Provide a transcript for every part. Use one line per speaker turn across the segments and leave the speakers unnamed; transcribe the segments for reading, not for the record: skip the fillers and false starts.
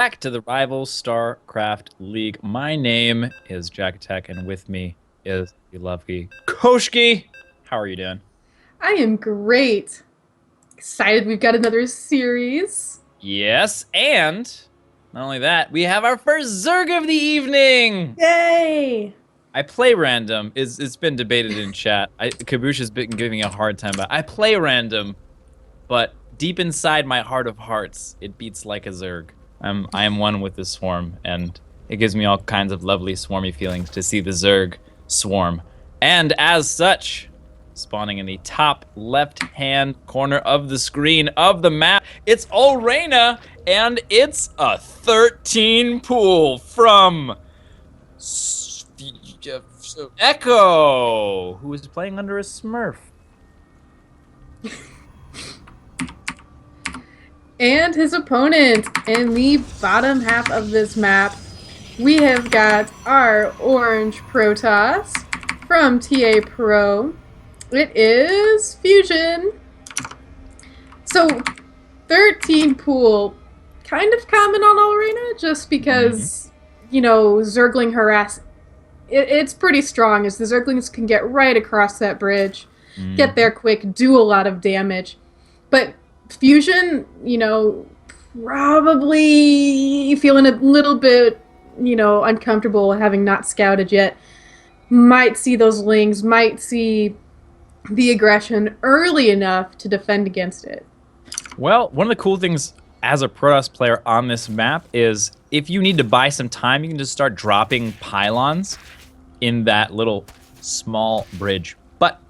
Back to the rival StarCraft League. My name is JaKaTaK, and with me is the lovely Koshkii. How are you doing?
I am great. Excited we've got another series.
Yes, and not only that, we have our first Zerg of the evening.
Yay!
I play random. It's been debated in chat. Kabush has been giving me a hard time, but I play random. But deep inside my heart of hearts, it beats like a Zerg. I am one with the swarm, and it gives me all kinds of lovely swarmy feelings to see the Zerg swarm. And as such, spawning in the top left-hand corner of the screen of the map, it's Olrena, and it's a 13 pool from Echo, who is playing under a Smurf.
And his opponent in the bottom half of this map, we have got our orange Protoss from TA Pro. It is Fusion. So 13 pool, kind of common on Olrena, just because, Zergling harass. It's pretty strong, as the Zerglings can get right across that bridge, get there quick, do a lot of damage. But Fusion, probably feeling a little bit, uncomfortable having not scouted yet. Might see those lings, might see the aggression early enough to defend against it.
Well, one of the cool things as a Protoss player on this map is if you need to buy some time, you can just start dropping pylons in that little small bridge. But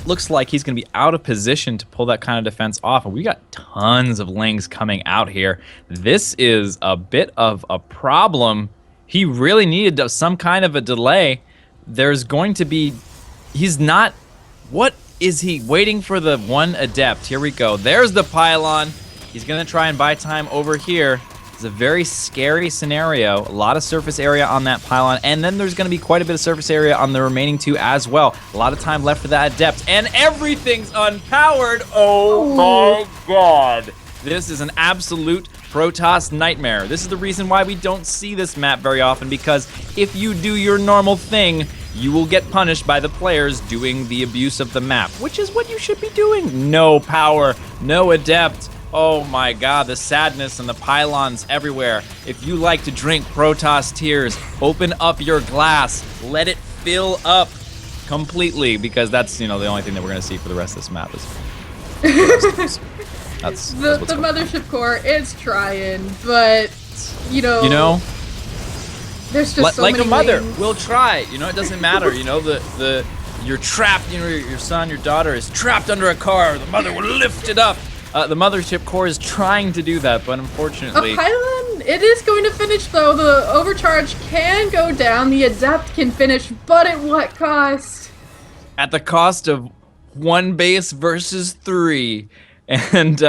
looks like he's going to be out of position to pull that kind of defense off. And we got tons of lings coming out here. This is a bit of a problem. He really needed some kind of a delay. There's going to be... He's not... What is he waiting for? The one adept. Here we go. There's the pylon. He's going to try and buy time over here. It's a very scary scenario. A lot of surface area on that pylon. And then there's going to be quite a bit of surface area on the remaining two as well. A lot of time left for that adept. And everything's unpowered. Oh my god. This is an absolute Protoss nightmare. This is the reason why we don't see this map very often, because if you do your normal thing, you will get punished by the players doing the abuse of the map, which is what you should be doing. No power, no adept. Oh my god, the sadness and the pylons everywhere. If you like to drink Protoss tears, open up your glass, let it fill up completely, because that's, the only thing that we're going to see for the rest of this map is that's
the mothership core is trying, but there's just so
like
many
a mother
lanes.
will try. It doesn't matter. You're trapped. Your son, your daughter is trapped under a car. The mother will lift it up. The mothership core is trying to do that, but unfortunately,
A pylon, it is going to finish though. The overcharge can go down. The adept can finish, but at what cost?
at the cost of one base versus 3. And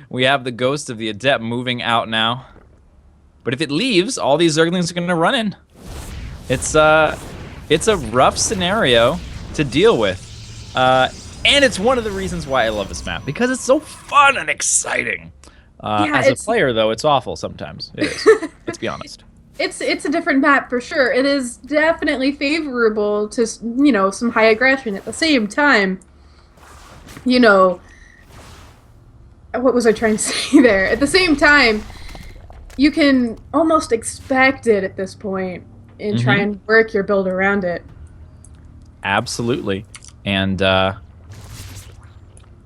we have the ghost of the adept moving out now. But if it leaves, all these Zerglings are going to run in. It's a rough scenario to deal with. And it's one of the reasons why I love this map, because it's so fun and exciting. As a player, though, it's awful sometimes. It is. Let's be honest.
It's a different map for sure. It is definitely favorable to, some high aggression. At the same time, what was I trying to say there? At the same time, you can almost expect it at this point and try and work your build around it.
Absolutely. And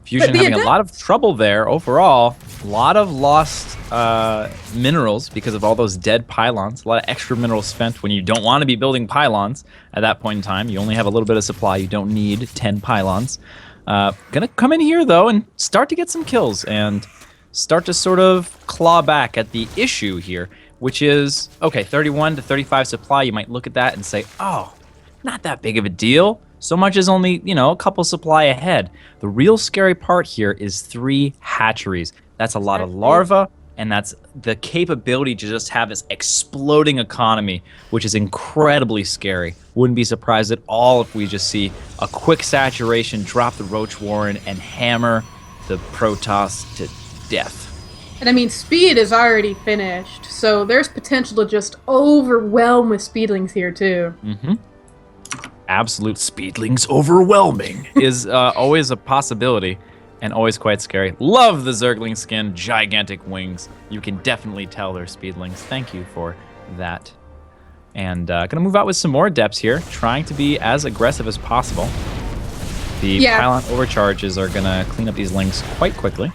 Fusion having a lot of trouble there overall. A lot of lost minerals because of all those dead pylons. A lot of extra minerals spent when you don't want to be building pylons at that point in time. You only have a little bit of supply. You don't need 10 pylons. Gonna come in here, though, and start to get some kills and start to sort of claw back at the issue here, which is, okay, 31 to 35 supply. You might look at that and say, oh, not that big of a deal. SoMuch is only, a couple supply ahead. The real scary part here is 3 hatcheries. That's a lot of larvae, and that's the capability to just have this exploding economy, which is incredibly scary. Wouldn't be surprised at all if we just see a quick saturation, drop the Roach Warren, and hammer the Protoss to death.
And I mean, speed is already finished, so there's potential to just overwhelm with speedlings here too.
Absolute speedlings overwhelming is always a possibility and always quite scary. Love the Zergling skin, gigantic wings. You can definitely tell they're speedlings. Thank you for that. And gonna move out with some more adepts here, trying to be as aggressive as possible. The pylon overcharges are gonna clean up these lings quite quickly.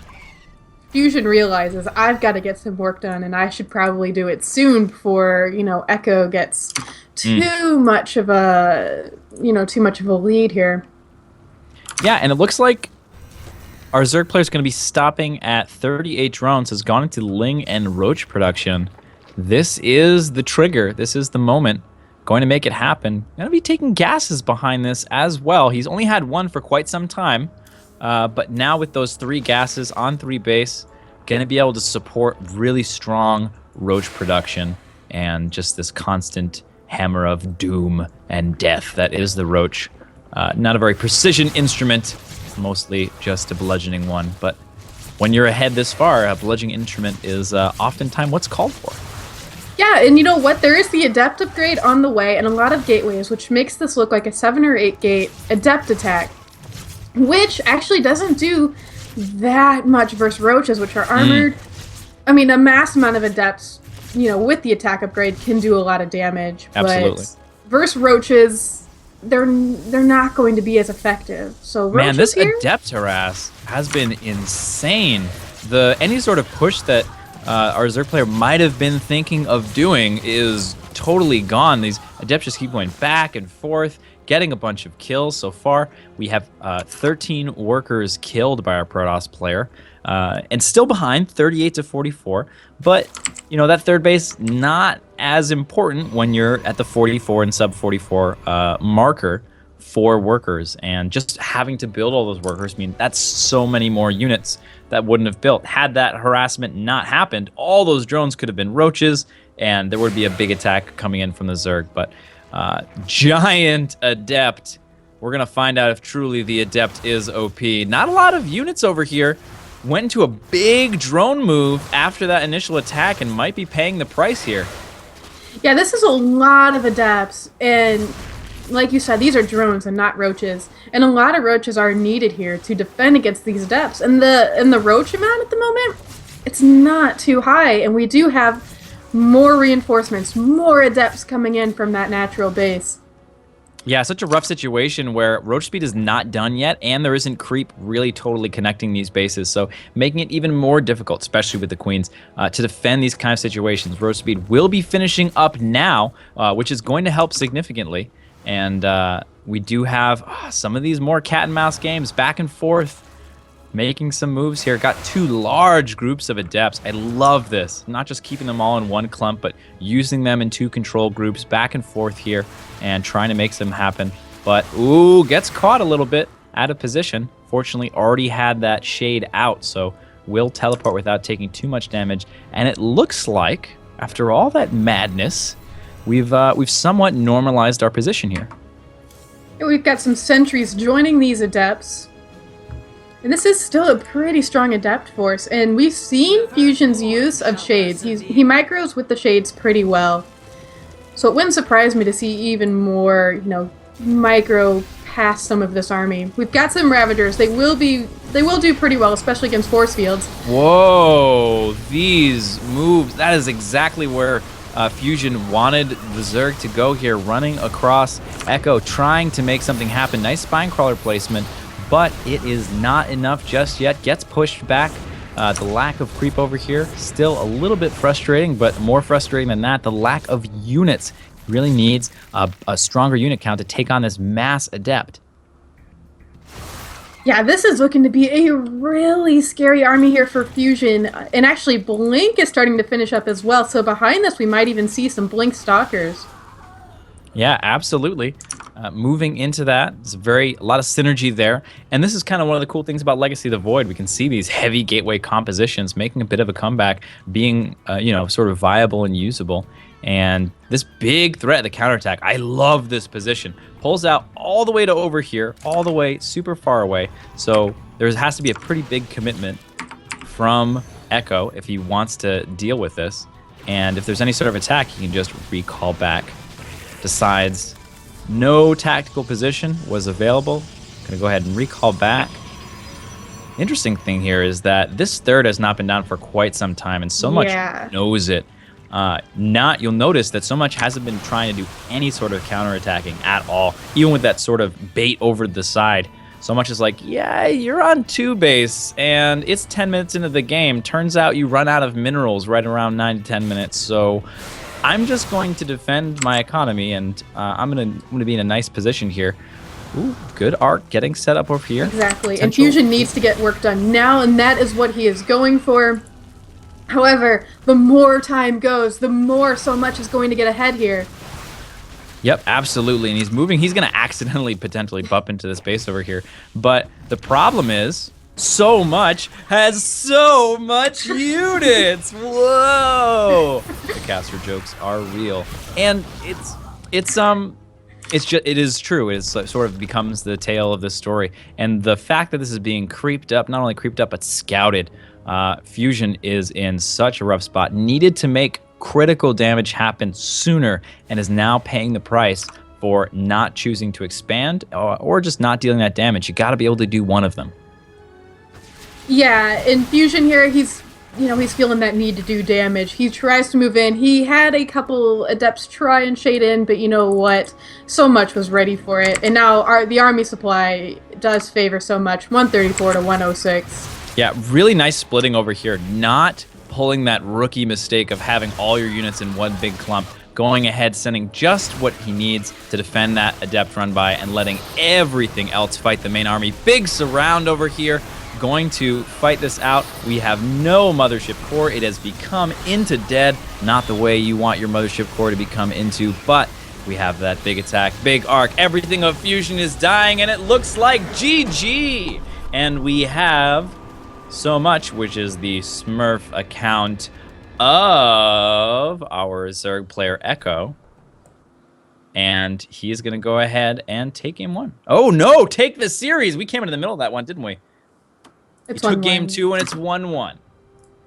Fusion realizes I've got to get some work done, and I should probably do it soon before, you know, Echo gets too much of a, lead here.
Yeah, and it looks like our Zerg player is going to be stopping at 38 drones, has gone into Ling and Roach production. This is the trigger. This is the moment. Going to make it happen. Going to be taking gases behind this as well. He's only had one for quite some time. But now with those 3 gases on 3 base, going to be able to support really strong Roach production and just this constant hammer of doom and death that is the Roach. Not a very precision instrument, mostly just a bludgeoning one. But when you're ahead this far, a bludgeoning instrument is oftentimes what's called for.
Yeah, and you know what? There is the Adept upgrade on the way and a lot of gateways, which makes this look like a 7 or 8 gate Adept attack. Which actually doesn't do that much versus Roaches, which are armored. I mean, a mass amount of Adepts, with the attack upgrade can do a lot of damage.
Absolutely.
But versus Roaches, they're not going to be as effective. So Roaches
Man, this
here,
Adept harass has been insane. Any sort of push that our Zerg player might have been thinking of doing is totally gone. These Adepts just keep going back and forth, getting a bunch of kills so far. We have 13 workers killed by our Protoss player, and still behind 38 to 44. But that third base not as important when you're at the 44 and sub 44 marker for workers, and just having to build all those workers. I mean, that's so many more units that wouldn't have built. Had that harassment not happened, all those drones could have been Roaches, and there would be a big attack coming in from the Zerg. But giant Adept. We're going to find out if truly the Adept is OP. Not a lot of units over here. Went into a big drone move after that initial attack and might be paying the price here.
Yeah, this is a lot of Adepts, and like you said, these are drones and not Roaches. And a lot of Roaches are needed here to defend against these Adepts. And the Roach amount at the moment, it's not too high, and we do have more reinforcements, more Adepts coming in from that natural base.
Yeah, such a rough situation where Roach speed is not done yet, and there isn't creep really totally connecting these bases, so making it even more difficult, especially with the Queens, to defend these kind of situations. Roach speed will be finishing up now, which is going to help significantly, and we do have some of these more cat and mouse games back and forth, making some moves here. Got 2 large groups of Adepts. I love this. Not just keeping them all in one clump, but using them in 2 control groups back and forth here and trying to make them happen. But, ooh, gets caught a little bit out of position. Fortunately, already had that shade out, so will teleport without taking too much damage. And it looks like, after all that madness, we've somewhat normalized our position here.
We've got some sentries joining these Adepts. And this is still a pretty strong Adept force, and we've seen Fusion's use of shades. He micros with the shades pretty well. So it wouldn't surprise me to see even more, micro past some of this army. We've got some Ravagers. They will do pretty well, especially against force fields.
Whoa, these moves, that is exactly where Fusion wanted the Zerg to go here, running across Echo, trying to make something happen. Nice spine crawler placement. But it is not enough just yet. Gets pushed back. The lack of creep over here, still a little bit frustrating, but more frustrating than that, the lack of units. Really needs a stronger unit count to take on this mass Adept.
Yeah, this is looking to be a really scary army here for Fusion. And actually, Blink is starting to finish up as well. So behind this, we might even see some Blink Stalkers.
Yeah, absolutely. Moving into that, there's a lot of synergy there. And this is kind of one of the cool things about Legacy of the Void. We can see these heavy gateway compositions making a bit of a comeback, being, sort of viable and usable. And this big threat, the counterattack, I love this position. Pulls out all the way to over here, all the way super far away. So there has to be a pretty big commitment from Echo if he wants to deal with this. And if there's any sort of attack, he can just recall back. Decides no tactical position was available. Gonna go ahead and recall back. Interesting thing here is that this third has not been down for quite some time, and SoMuch knows it. You'll notice that SoMuch hasn't been trying to do any sort of counterattacking at all, even with that sort of bait over the side. SoMuch is like, yeah, you're on 2 base, and it's 10 minutes into the game. Turns out you run out of minerals right around 9 to 10 minutes, so I'm just going to defend my economy, and I'm gonna be in a nice position here. Ooh, good arc getting set up over here.
Exactly. And Fusion needs to get work done now, and that is what he is going for. However, the more time goes, the more SoMuch is going to get ahead here.
Yep, absolutely. And he's moving. He's going to accidentally potentially bump into this base over here. But the problem is, SoMuch has so much units. Whoa! The caster jokes are real. And it is true. It sort of becomes the tale of this story. And the fact that this is being creeped up, not only creeped up, but scouted, Fusion is in such a rough spot. Needed to make critical damage happen sooner and is now paying the price for not choosing to expand or just not dealing that damage. You got to be able to do one of them.
Yeah, in Fusion here, he's feeling that need to do damage. He tries to move in. He had a couple adepts try and shade in, but you know what? SoMuch was ready for it. And now the army supply does favor SoMuch, 134 to 106.
Yeah, really nice splitting over here. Not pulling that rookie mistake of having all your units in one big clump. Going ahead, sending just what he needs to defend that adept run by and letting everything else fight the main army. Big surround over here. Going to fight this out. We have no mothership core. It has become into dead. Not the way you want your mothership core to become into, but we have that big attack, big arc. Everything of Fusion is dying, and it looks like GG. And we have SoMuch, which is the Smurf account of our Zerg player Echo. And he is going to go ahead and take game 1. Oh, no, take the series. We came into the middle of that one, didn't we? We took game 2 and it's 1-1.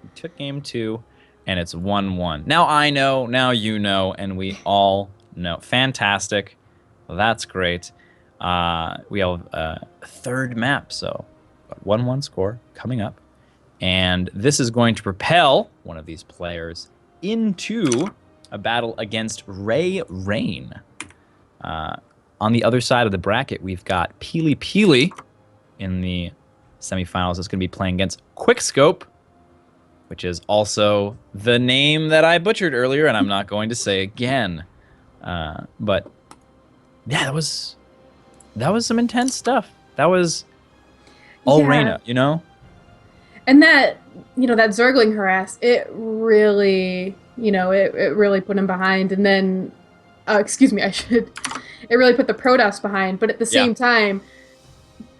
We took game 2 and it's 1-1. Now I know, now you know, and we all know. Fantastic. Well, that's great. We have a third map, so 1-1 score coming up. And this is going to propel one of these players into a battle against Ray Rain. On the other side of the bracket, we've got Peely Peely in the semifinals. It's going to be playing against Quickscope, which is also the name that I butchered earlier, and I'm not going to say again. But yeah, that was some intense stuff. That was all Reyna, you know?
And that Zergling harass, it really, it really put him behind. And then, it really put the Protoss behind. But at the same time,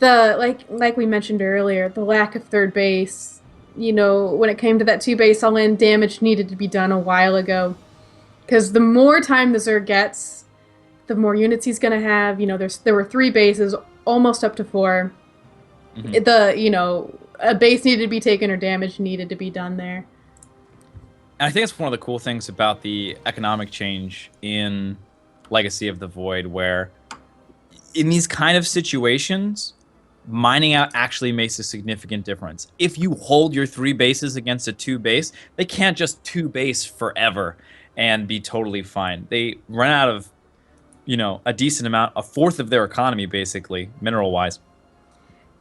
like we mentioned earlier, the lack of third base, when it came to that 2 base all-in, damage needed to be done a while ago. Because the more time the Zerg gets, the more units he's going to have. There were 3 bases, almost up to 4. Mm-hmm. A base needed to be taken or damage needed to be done there.
And I think it's one of the cool things about the economic change in Legacy of the Void, where in these kind of situations, mining out actually makes a significant difference. If you hold your 3 bases against a 2 base, they can't just 2 base forever and be totally fine. They run out of, a decent amount, a fourth of their economy, basically, mineral-wise,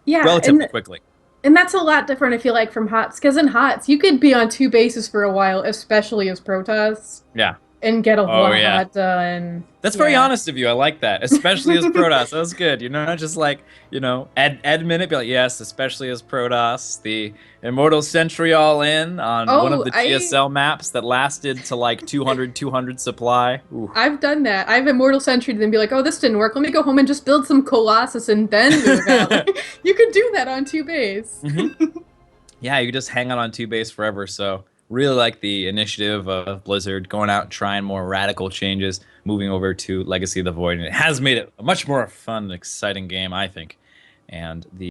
relatively quickly.
And that's a lot different, I feel like, from HOTS. Because in HOTS, you could be on 2 bases for a while, especially as Protoss.
Yeah.
And get a lot done.
That's very honest of you. I like that. Especially as Protoss. That was good. Just like, add minute, be like, yes, especially as Protoss. The Immortal Sentry all in on one of the GSL maps that lasted to like 200 supply. Ooh.
I've done that. I've Immortal Sentry then be like, oh, this didn't work. Let me go home and just build some Colossus and then move out. You could do that on 2 base.
Mm-hmm. Yeah, you could just hang out on 2 base forever, so... Really like the initiative of Blizzard going out and trying more radical changes, moving over to Legacy of the Void, and it has made it a much more fun and exciting game, I think. And the